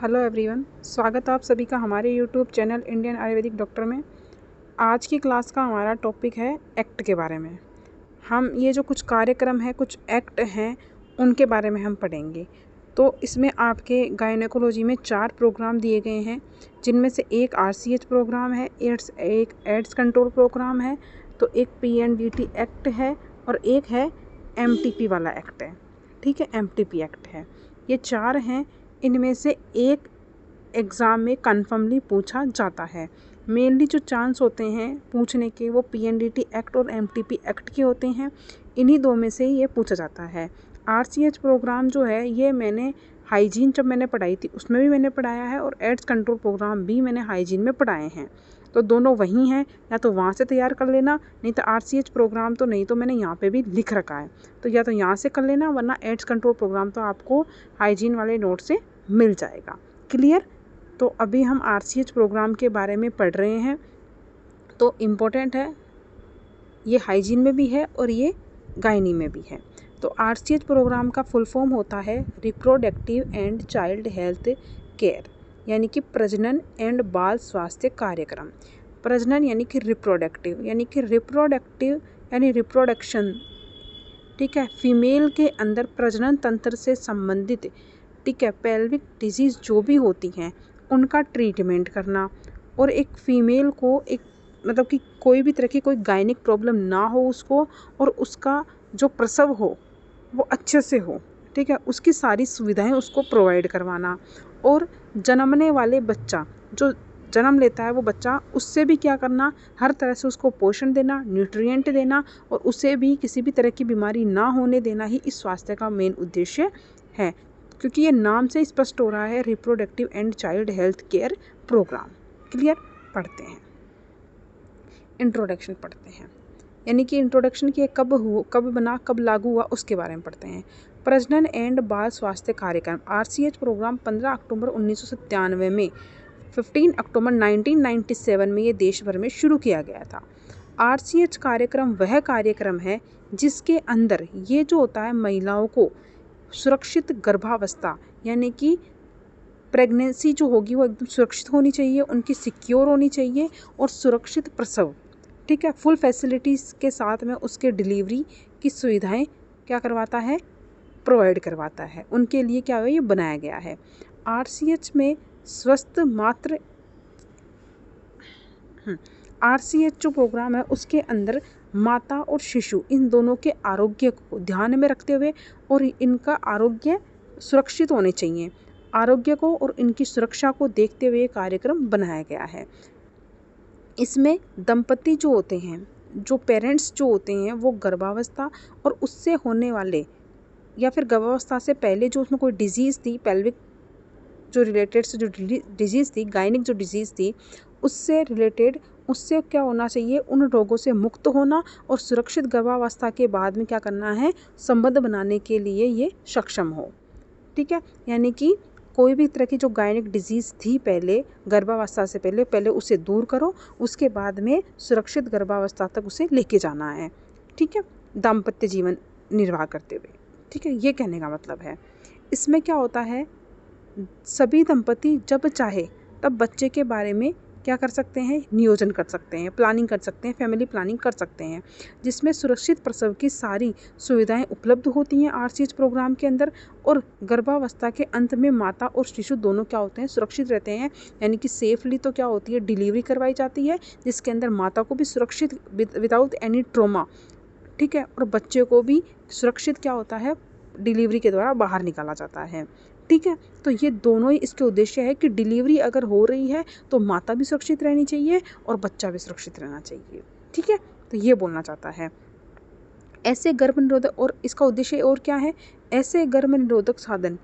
Hello everyone, स्वागत है आप सभी का हमारे YouTube channel Indian Ayurvedic doctor में। आज की क्लास का हमारा टॉपिक है एक्ट के बारे में। हम ये जो कुछ कार्यक्रम है, कुछ एक्ट हैं, उनके बारे में हम पढ़ेंगे। तो इसमें आपके गायनेकोलॉजी में 4 प्रोग्राम दिए गए हैं, जिनमें से एक RCH प्रोग्राम है, एक एड्स कंट्रोल प्रोग्राम है, तो एक PNDT एक्ट है और एक है MTP वाला एक्ट है। ठीक है, MTP एक्ट है। ये 4 हैं। इनमें से एक एग्ज़ाम में कन्फर्मली पूछा जाता है। मेनली जो चांस होते हैं पूछने के वो PNDT एक्ट और MTP एक्ट के होते हैं। इन्हीं दो में से ये पूछा जाता है। RCH प्रोग्राम जो है ये मैंने हाइजीन जब मैंने पढ़ाई थी उसमें भी मैंने पढ़ाया है और एड्स कंट्रोल प्रोग्राम भी मैंने हाइजीन में पढ़ाए हैं। तो दोनों वही हैं, या तो वहाँ से तैयार कर लेना, नहीं तो RCH प्रोग्राम तो नहीं तो मैंने यहाँ पे भी लिख रखा है, तो या तो यहाँ से कर लेना, वरना एड्स कंट्रोल प्रोग्राम तो आपको हाइजीन वाले नोट से मिल जाएगा। क्लियर? तो अभी हम RCH प्रोग्राम के बारे में पढ़ रहे हैं। तो इम्पोर्टेंट है, ये हाइजीन में भी है और ये गायनी में भी है। तो RCH प्रोग्राम का फुल फॉर्म होता है reproductive and child health care, यानी कि प्रजनन एंड बाल स्वास्थ्य कार्यक्रम। प्रजनन यानी कि रिप्रोडक्टिव यानी रिप्रोडक्शन। ठीक है, फीमेल के अंदर प्रजनन तंत्र से संबंधित, ठीक है, पेल्विक डिजीज़ जो भी होती हैं उनका ट्रीटमेंट करना, और एक फ़ीमेल को एक मतलब कि कोई भी तरह की कोई गायनिक प्रॉब्लम ना हो उसको, और उसका जो प्रसव हो वो अच्छे से हो, ठीक है, उसकी सारी सुविधाएं उसको प्रोवाइड करवाना। और जन्मने वाले बच्चा जो जन्म लेता है वो बच्चा, उससे भी क्या करना, हर तरह से उसको पोषण देना, न्यूट्रिएंट देना, और उसे भी किसी भी तरह की बीमारी ना होने देना ही इस स्वास्थ्य का मेन उद्देश्य है। क्योंकि ये नाम से स्पष्ट हो रहा है reproductive and child health care programme. Clear? पढ़ते हैं, इंट्रोडक्शन पढ़ते हैं, यानी कि इंट्रोडक्शन की कब बना, कब लागू हुआ, उसके बारे में पढ़ते हैं। प्रजनन एंड बाल स्वास्थ्य कार्यक्रम RCH प्रोग्राम 15 अक्टूबर 1997 में 15 अक्टूबर 1997 में ये देश भर में शुरू किया गया था। RCH कार्यक्रम वह कार्यक्रम है जिसके अंदर ये जो होता है, महिलाओं को सुरक्षित गर्भावस्था, यानी कि प्रेगनेंसी जो होगी वो एकदम सुरक्षित होनी चाहिए, उनकी सिक्योर होनी चाहिए, और सुरक्षित प्रसव, ठीक है, फुल फैसिलिटीज़ के साथ में उसके डिलीवरी की सुविधाएं क्या करवाता है, प्रोवाइड करवाता है। उनके लिए क्या है, ये बनाया गया है। RCH में स्वस्थ मात्र RCH जो प्रोग्राम है उसके अंदर माता और शिशु इन दोनों के आरोग्य को ध्यान में रखते हुए, और इनका आरोग्य सुरक्षित होने चाहिए, आरोग्य को और इनकी सुरक्षा को देखते हुए कार्यक्रम बनाया गया है। इसमें दंपति जो होते हैं, जो पेरेंट्स जो होते हैं, वो गर्भावस्था और उससे होने वाले, या फिर गर्भावस्था से पहले जो उसमें कोई डिजीज़ थी, पेल्विक जो रिलेटेड से जो डिजीज़ थी, गायनिक जो डिजीज़ थी, उससे रिलेटेड, उससे क्या होना चाहिए, उन रोगों से मुक्त होना, और सुरक्षित गर्भावस्था के बाद में क्या करना है, संबंध बनाने के लिए ये सक्षम हो। ठीक है, यानी कि कोई भी तरह की जो गायनिक डिजीज़ थी पहले गर्भावस्था से पहले उसे दूर करो, उसके बाद में सुरक्षित गर्भावस्था तक उसे लेके जाना है। ठीक है, दाम्पत्य जीवन निर्वाह करते हुए। ठीक है, ये कहने का मतलब है। इसमें क्या होता है, सभी दंपति जब चाहे तब बच्चे के बारे में क्या कर सकते हैं, नियोजन कर सकते हैं, प्लानिंग कर सकते हैं, फैमिली प्लानिंग कर सकते हैं, जिसमें सुरक्षित प्रसव की सारी सुविधाएं उपलब्ध होती हैं RCH प्रोग्राम के अंदर। और गर्भावस्था के अंत में माता और शिशु दोनों क्या होते हैं, सुरक्षित रहते हैं, यानी कि सेफली तो क्या होती है, डिलीवरी करवाई जाती है, जिसके अंदर माता को भी सुरक्षित विदाउट एनी ट्रोमा, ठीक है, और बच्चे को भी सुरक्षित क्या होता है, डिलीवरी के द्वारा बाहर निकाला जाता है। ठीक है, तो ये दोनों ही इसके उद्देश्य है कि डिलीवरी अगर हो रही है तो माता भी सुरक्षित रहनी चाहिए और बच्चा भी सुरक्षित रहना चाहिए। ठीक है, तो ये बोलना चाहता है। ऐसे गर्भ निरोधक, और इसका उद्देश्य और क्या है, ऐसे गर्भ निरोधक साधन,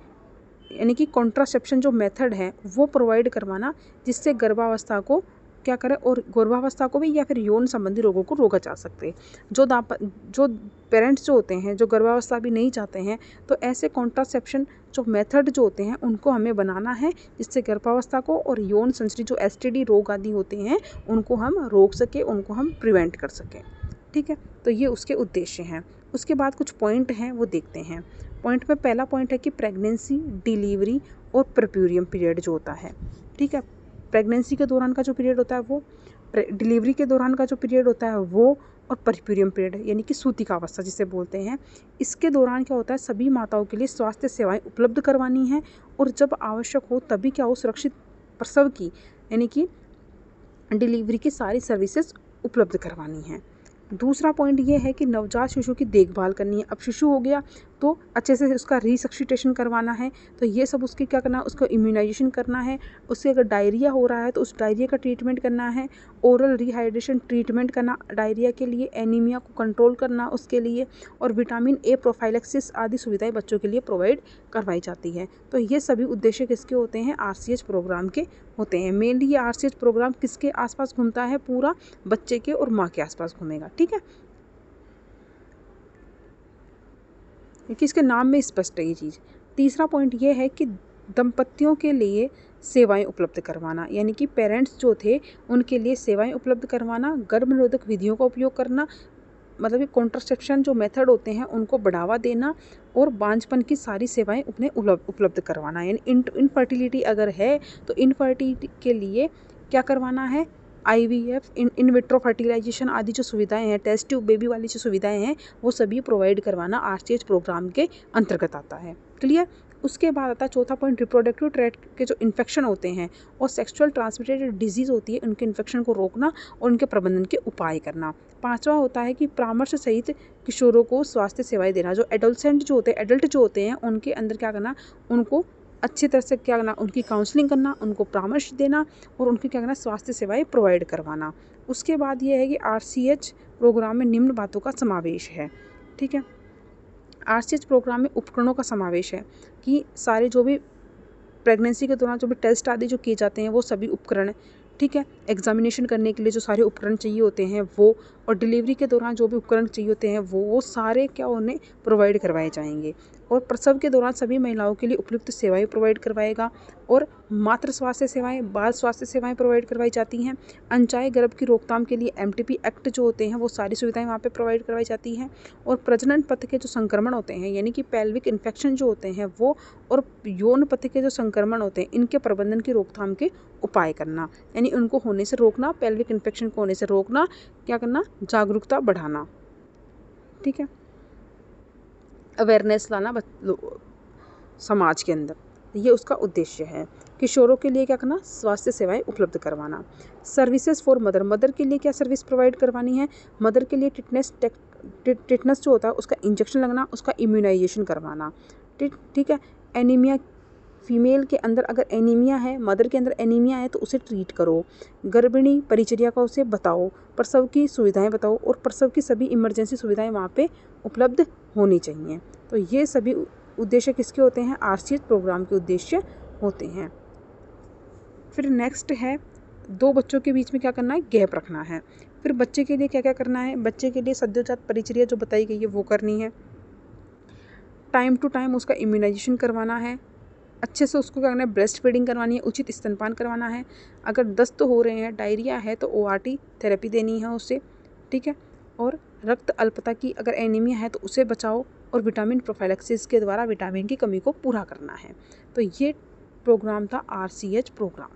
यानी कि कॉन्ट्रासेप्शन जो मेथड है वो प्रोवाइड करवाना, जिससे गर्भावस्था को क्या करें, और गर्भावस्था को भी या फिर यौन संबंधी रोगों को रोका जा सकते। जो पेरेंट्स जो होते हैं, जो गर्भावस्था भी नहीं चाहते हैं, तो ऐसे कॉन्ट्रासेप्शन जो मेथड जो होते हैं उनको हमें बनाना है, जिससे गर्भावस्था को और यौन संबंधी जो STD रोग आदि होते हैं उनको हम रोक सकें, उनको हम प्रिवेंट कर सकें। ठीक है, तो ये उसके उद्देश्य हैं। उसके बाद कुछ पॉइंट हैं वो देखते हैं। पॉइंट में पहला पॉइंट है कि प्रेगनेंसी, डिलीवरी और परप्यूरियम पीरियड जो होता है, ठीक है, प्रेगनेंसी के दौरान का जो पीरियड होता है वो, डिलीवरी के दौरान का जो पीरियड होता है वो, और परप्यूरियम पीरियड यानी कि सूतिका अवस्था जिसे बोलते हैं, इसके दौरान क्या होता है, सभी माताओं के लिए स्वास्थ्य सेवाएं उपलब्ध करवानी है और जब आवश्यक हो तभी क्या हो, सुरक्षित प्रसव की यानी कि डिलीवरी की सारी सर्विसेज उपलब्ध करवानी है। दूसरा पॉइंट ये है कि नवजात शिशु की देखभाल करनी है। अब शिशु हो गया तो अच्छे से उसका रिसक्सिटेशन करवाना है, तो ये सब उसके क्या करना है, उसको इम्यूनाइजेशन करना है, उससे अगर डायरिया हो रहा है तो उस डायरिया का ट्रीटमेंट करना है, ओरल रिहाइड्रेशन ट्रीटमेंट करना डायरिया के लिए, एनीमिया को कंट्रोल करना उसके लिए, और विटामिन ए प्रोफाइलैक्सिस आदि सुविधाएं बच्चों के लिए प्रोवाइड करवाई जाती है। तो ये सभी उद्देश्य किसके होते हैं, RCH प्रोग्राम के होते हैं। मेनली ये RCH प्रोग्राम किसके आसपास घूमता है, पूरा बच्चे के और माँ के आसपास घूमेगा, ठीक है, क्योंकि इसके नाम में स्पष्ट है ये चीज़। तीसरा पॉइंट ये है कि दंपतियों के लिए सेवाएं उपलब्ध करवाना, यानी कि पेरेंट्स जो थे उनके लिए सेवाएं उपलब्ध करवाना, गर्भनिरोधक विधियों का उपयोग करना, मतलब कि कॉन्ट्रासेप्शन जो मेथड होते हैं उनको बढ़ावा देना, और बांझपन की सारी सेवाएं उन्हें उपलब्ध करवाना। यानी इनफर्टिलिटी अगर है तो इनफर्टिलिटी के लिए क्या करवाना है, IVF, इन विट्रो फर्टिलाइजेशन आदि जो सुविधाएं हैं, टेस्ट ट्यूब बेबी वाली जो सुविधाएं हैं वो सभी प्रोवाइड करवाना RCH प्रोग्राम के अंतर्गत आता है। क्लियर। उसके बाद आता है चौथा पॉइंट, रिप्रोडक्टिव ट्रैक्ट के जो इन्फेक्शन होते हैं और सेक्सुअल ट्रांसमिटेड डिजीज़ होती है उनके इन्फेक्शन को रोकना और उनके प्रबंधन के उपाय करना। पांचवा होता है कि परामर्श सहित किशोरों को स्वास्थ्य सेवाएं देना। जो एडोलसेंट जो होते हैं, एडल्ट जो होते हैं, उनके अंदर क्या करना, उनको अच्छी तरह से क्या करना, उनकी काउंसलिंग करना, उनको परामर्श देना और उनकी क्या करना, स्वास्थ्य सेवाएं प्रोवाइड करवाना। उसके बाद ये है कि RCH प्रोग्राम में निम्न बातों का समावेश है, ठीक है। RCH प्रोग्राम में उपकरणों का समावेश है कि सारे जो भी प्रेगनेंसी के दौरान जो भी टेस्ट आदि जो किए जाते हैं वो सभी उपकरण, ठीक है, एग्जामिनेशन करने के लिए जो सारे उपकरण चाहिए होते हैं वो, और डिलीवरी के दौरान जो भी उपकरण चाहिए होते हैं वो सारे क्या उन्हें प्रोवाइड करवाए जाएंगे। और प्रसव के दौरान सभी महिलाओं के लिए उपयुक्त सेवाएं प्रोवाइड करवाएगा, और मातृ स्वास्थ्य सेवाएं, बाल स्वास्थ्य सेवाएं प्रोवाइड करवाई जाती हैं। अनचाहे गर्भ की रोकथाम के लिए MTP एक्ट जो होते हैं वो सारी सुविधाएं वहाँ पे प्रोवाइड करवाई जाती हैं। और प्रजनन पथ के जो संक्रमण होते हैं यानी कि पेल्विक इन्फेक्शन जो होते हैं वो, और यौन पथ के जो संक्रमण होते हैं इनके प्रबंधन की रोकथाम के उपाय करना, यानी उनको होने से रोकना, पेल्विक इन्फेक्शन को होने से रोकना, क्या करना, जागरूकता बढ़ाना, ठीक है, अवेयरनेस लाना समाज के अंदर, ये उसका उद्देश्य है। किशोरों के लिए क्या करना, स्वास्थ्य सेवाएं उपलब्ध करवाना। सर्विसेज फॉर मदर, मदर के लिए क्या सर्विस प्रोवाइड करवानी है, मदर के लिए टिटनेस जो होता है उसका इंजेक्शन लगना, उसका इम्यूनाइजेशन करवाना, ठीक है। एनीमिया, फीमेल के अंदर अगर एनीमिया है, मदर के अंदर एनीमिया है तो उसे ट्रीट करो। गर्भिणी परिचर्या का उसे बताओ, प्रसव की सुविधाएं बताओ, और प्रसव की सभी इमरजेंसी सुविधाएं वहाँ पे उपलब्ध होनी चाहिए। तो ये सभी उद्देश्य किसके होते हैं, RCH प्रोग्राम के उद्देश्य होते हैं। फिर नेक्स्ट है, 2 बच्चों के बीच में क्या करना है, गैप रखना है। फिर बच्चे के लिए क्या क्या करना है, बच्चे के लिए सद्योजात परिचर्या जो बताई गई है वो करनी है। टाइम टू टाइम उसका इम्यूनाइजेशन करवाना है, अच्छे से उसको क्या करना है, ब्रेस्ट फीडिंग करवानी है, उचित स्तनपान करवाना है। अगर दस्त हो रहे हैं, डायरिया है तो ORT थेरेपी देनी है उसे, ठीक है। और रक्त अल्पता की अगर एनीमिया है तो उसे बचाओ, और विटामिन प्रोफाइलैक्सिस के द्वारा विटामिन की कमी को पूरा करना है। तो ये प्रोग्राम था RCH प्रोग्राम।